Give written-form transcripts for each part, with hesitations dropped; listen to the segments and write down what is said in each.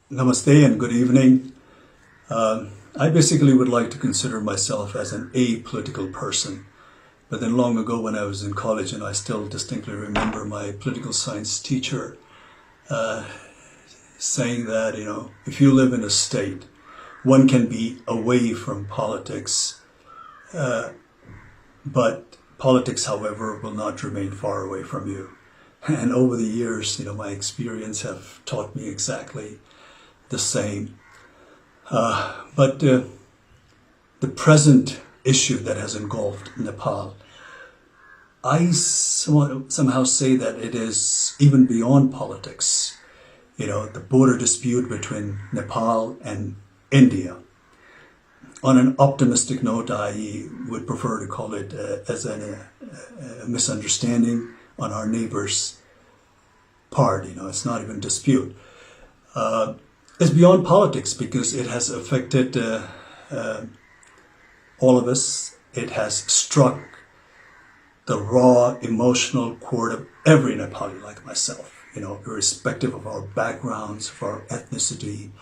Namaste and good evening. I basically would like to consider myself as an apolitical person. But then long ago when I was in college, and I still distinctly remember my political science teacher saying that, if you live in a state, one can be away from politics, but politics, however, will not remain far away from you. And over the years, my experience have taught me exactly the same. But the present issue that has engulfed Nepal, I somehow say that it is even beyond politics. The border dispute between Nepal and India. On an optimistic note, I would prefer to call it as a misunderstanding on our neighbor's part. It's not even dispute. It's beyond politics because it has affected all of us. It has struck the raw emotional chord of every Nepali like myself, irrespective of our backgrounds, of our ethnicity,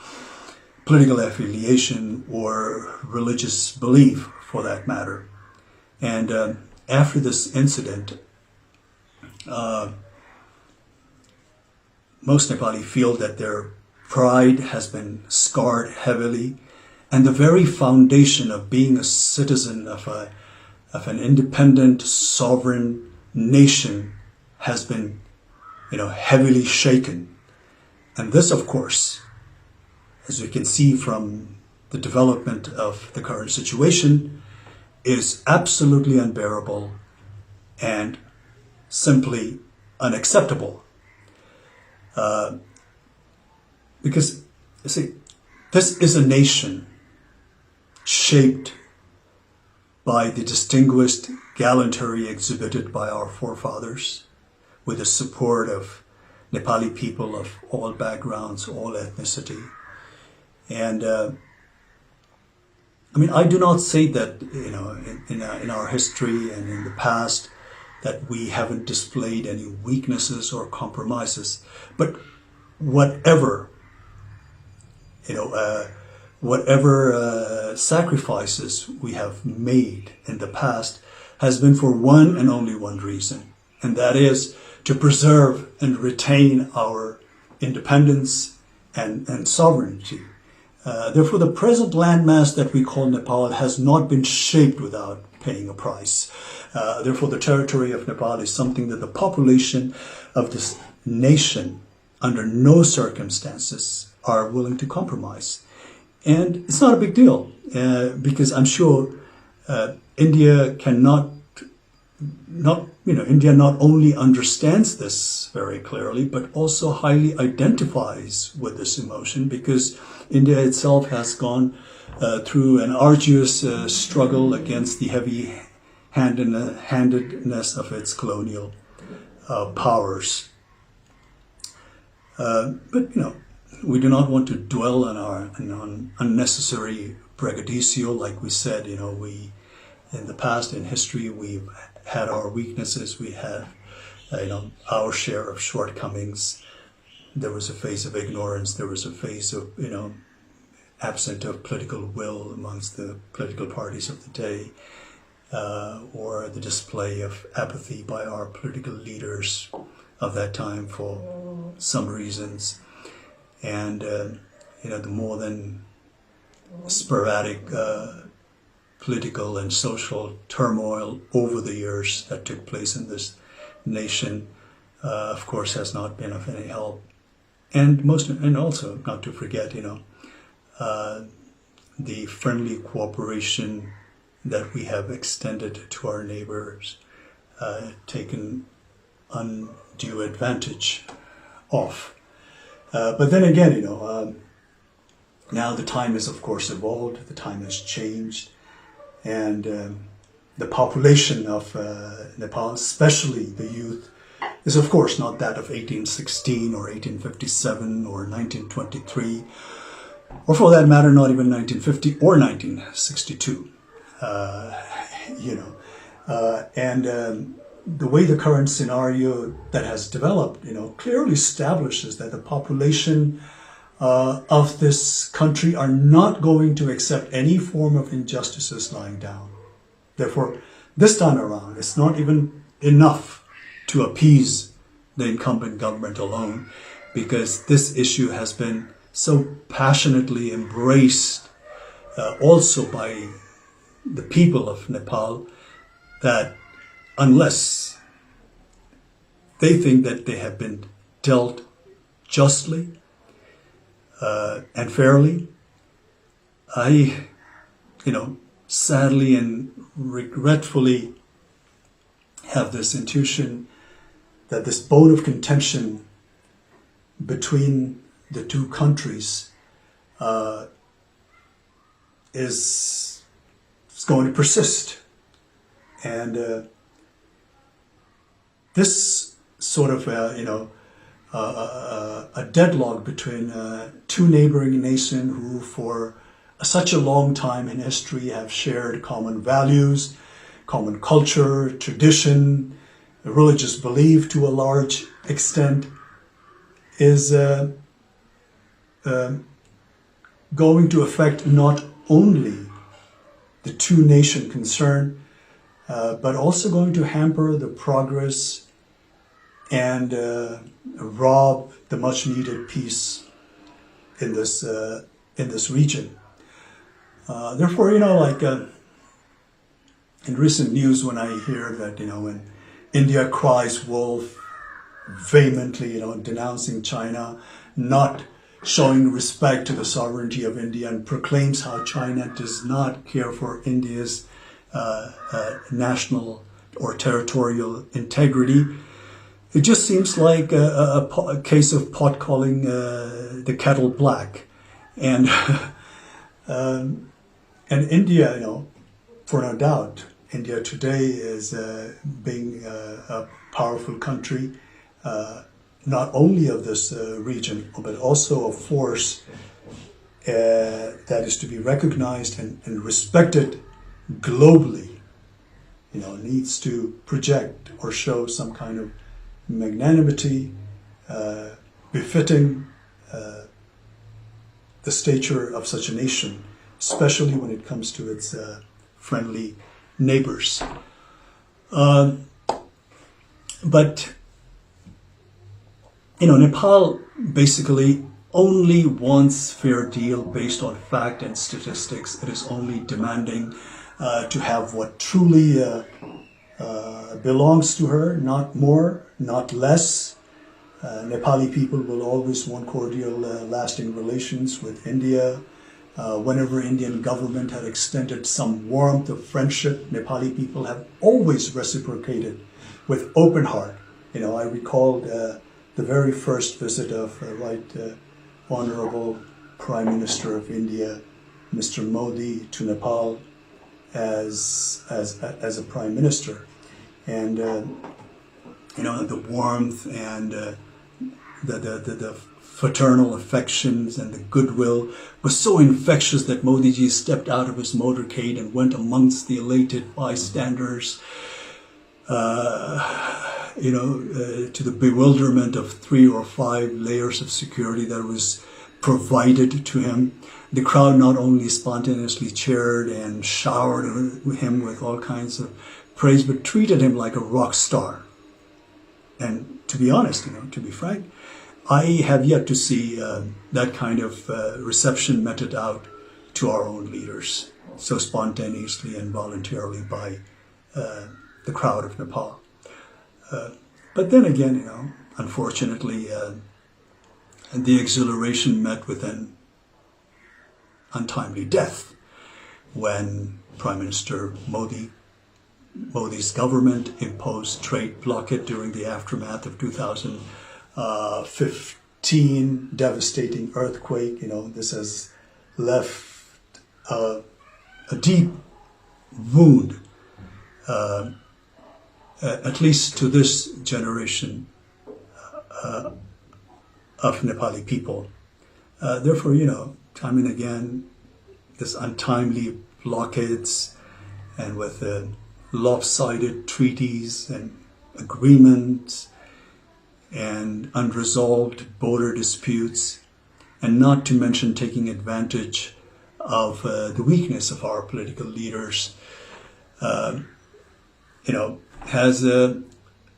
political affiliation, or religious belief for that matter. And after this incident, most Nepali feel that their pride has been scarred heavily, and the very foundation of being a citizen of an independent, sovereign nation has been, heavily shaken. And this, of course, as we can see from the development of the current situation, is absolutely unbearable and simply unacceptable. Because, you see, this is a nation shaped by the distinguished gallantry exhibited by our forefathers, with the support of Nepali people of all backgrounds, all ethnicity. And I do not say that, in our history and in the past, that we haven't displayed any weaknesses or compromises, but whatever sacrifices we have made in the past has been for one and only one reason, and that is to preserve and retain our independence and sovereignty. Therefore, the present landmass that we call Nepal has not been shaped without paying a price. Therefore, the territory of Nepal is something that the population of this nation, under no circumstances, are willing to compromise. And it's not a big deal because I'm sure India India not only understands this very clearly, but also highly identifies with this emotion, because India itself has gone through an arduous struggle against the heavy-handedness of its colonial powers. But we do not want to dwell on unnecessary braggadocio. Like we said, we in the past, in history, we've had our weaknesses. We had, our share of shortcomings. There was a phase of ignorance. There was a phase of, absent of political will amongst the political parties of the day, or the display of apathy by our political leaders of that time for some reasons. And, the more than sporadic political and social turmoil over the years that took place in this nation, of course, has not been of any help. And also not to forget, the friendly cooperation that we have extended to our neighbors, taken undue advantage of. But then again, now the time has, of course, evolved, the time has changed, and the population of Nepal, especially the youth, is, of course, not that of 1816 or 1857 or 1923, or for that matter, not even 1950 or 1962. The way the current scenario that has developed, clearly establishes that the population of this country are not going to accept any form of injustices lying down. Therefore, this time around, it's not even enough to appease the incumbent government alone, because this issue has been so passionately embraced also by the people of Nepal, that unless they think that they have been dealt justly and fairly, I, sadly and regretfully have this intuition that this bone of contention between the two countries is going to persist. And this sort of, a deadlock between two neighboring nations who for such a long time in history have shared common values, common culture, tradition, religious belief to a large extent, is going to affect not only the two nations concerned, but also going to hamper the progress and rob the much needed peace in this region. Therefore, in recent news, when I hear that, when India cries wolf vehemently, denouncing China, not showing respect to the sovereignty of India, and proclaims how China does not care for India's national or territorial integrity, it just seems like a case of pot calling the kettle black. And and India, for no doubt, India today is being a powerful country, not only of this region, but also a force that is to be recognized and respected globally, needs to project or show some kind of magnanimity befitting the stature of such a nation, especially when it comes to its friendly neighbors. But Nepal basically only wants fair deal based on fact and statistics. It is only demanding to have what truly belongs to her, not more, not less. Nepali people will always want cordial, lasting relations with India. Whenever Indian government had extended some warmth of friendship, Nepali people have always reciprocated with open heart. I recalled the very first visit of Right Honorable Prime Minister of India, Mr. Modi, to Nepal as a Prime Minister, and the warmth and the fraternal affections and the goodwill was so infectious that Modiji stepped out of his motorcade and went amongst the elated bystanders, to the bewilderment of 3 or 5 layers of security that was provided to him. The crowd not only spontaneously cheered and showered him with all kinds of praise, but treated him like a rock star. And to be honest, to be frank, I have yet to see that kind of reception meted out to our own leaders so spontaneously and voluntarily by the crowd of Nepal. But then again, unfortunately, the exhilaration met with an untimely death when Prime Minister Modi's government imposed trade blockade during the aftermath of 2015 devastating earthquake. This has left a deep wound, at least to this generation of Nepali people. Therefore, time and again, this untimely blockades and with lopsided treaties and agreements and unresolved border disputes and not to mention taking advantage of the weakness of our political leaders, has a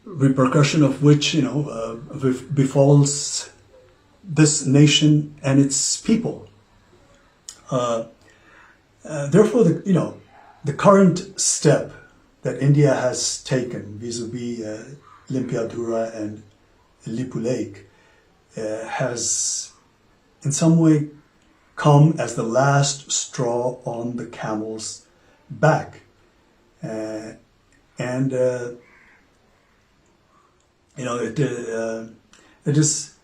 repercussion of which, befalls this nation and its people. Therefore, the current step that India has taken vis-a-vis Limpiyadhura and Lipulekh has in some way come as the last straw on the camel's back. It is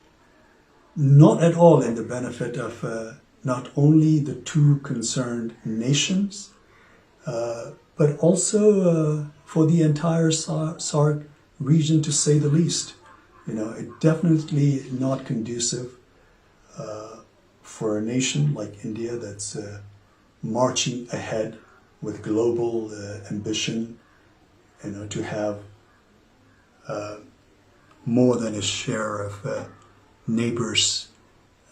not at all in the benefit of not only the two concerned nations, but also for the entire SAARC region, to say the least. It definitely not conducive for a nation like India that's marching ahead with global ambition, to have more than its share of neighbors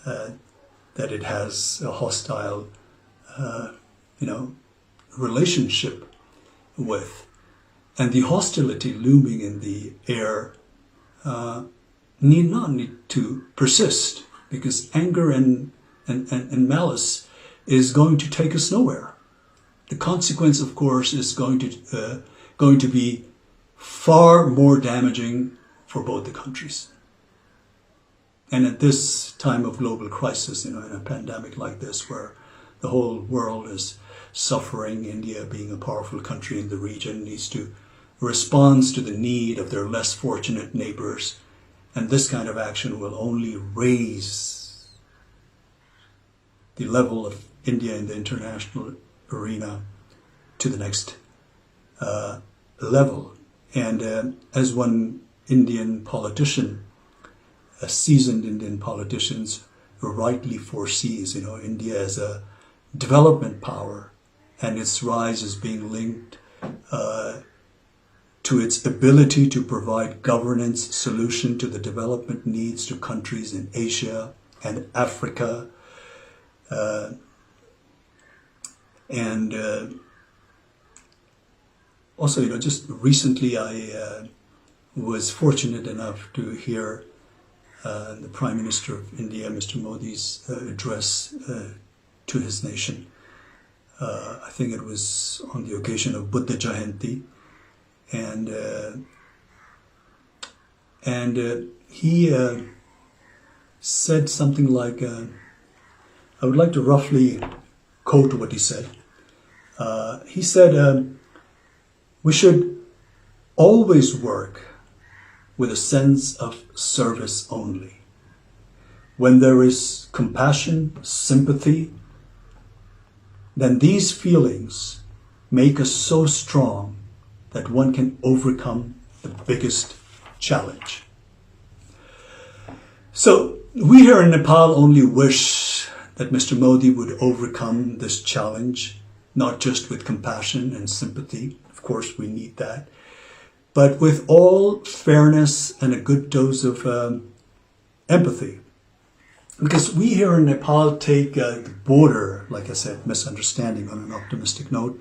that it has a hostile, relationship with. And the hostility looming in the air need not to persist, because anger and malice is going to take us nowhere. The consequence, of course, is going to be far more damaging for both the countries. And at this time of global crisis, in a pandemic like this, where the whole world is suffering, India, being a powerful country in the region, needs to respond to the need of their less fortunate neighbors. And this kind of action will only raise the level of India in the international arena to the next level. And as one Indian politician, a seasoned Indian politician, rightly foresees, India as a development power, and its rise is being linked to its ability to provide governance solution to the development needs to countries in Asia and Africa. Also, just recently I was fortunate enough to hear the Prime Minister of India, Mr. Modi's address to his nation. I think it was on the occasion of Buddha Jayanti, and he said something like, I would like to roughly quote what he said. He said, we should always work with a sense of service only. When there is compassion, sympathy, then these feelings make us so strong that one can overcome the biggest challenge. So we here in Nepal only wish that Mr. Modi would overcome this challenge, not just with compassion and sympathy. Of course, we need that, but with all fairness and a good dose of empathy. Because we here in Nepal take the border, like I said, misunderstanding on an optimistic note,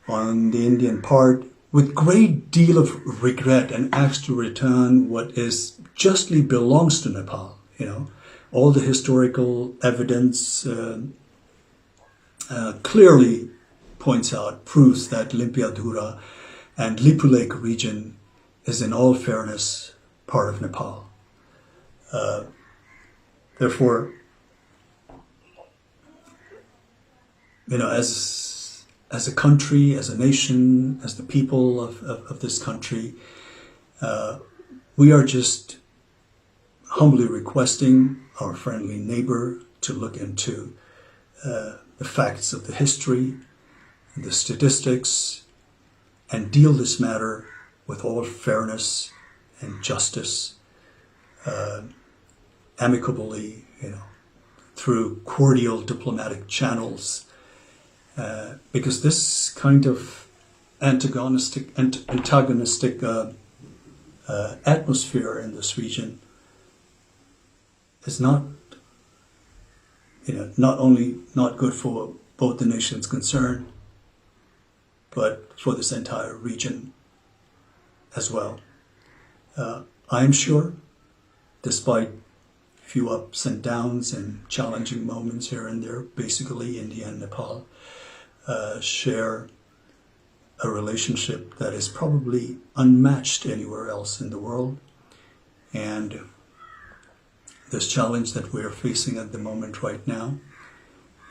on the Indian part, with great deal of regret, and ask to return what is justly belongs to Nepal. All the historical evidence clearly points out, proves that Limpiyadhura and Lipulekh region is in all fairness part of Nepal. Therefore, as a country, as a nation, as the people of this country, we are just humbly requesting our friendly neighbor to look into the facts of the history, the statistics, and deal this matter with all fairness and justice, amicably, through cordial diplomatic channels, because this kind of antagonistic atmosphere in this region is not not only not good for both the nations concerned, but for this entire region as well. I am sure, despite a few ups and downs and challenging moments here and there, basically India and Nepal share a relationship that is probably unmatched anywhere else in the world. And this challenge that we're facing at the moment right now,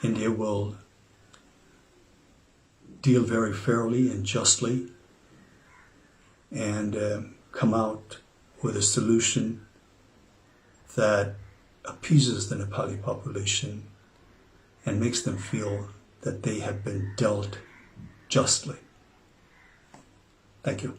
India will deal very fairly and justly and come out with a solution that appeases the Nepali population and makes them feel that they have been dealt justly. Thank you.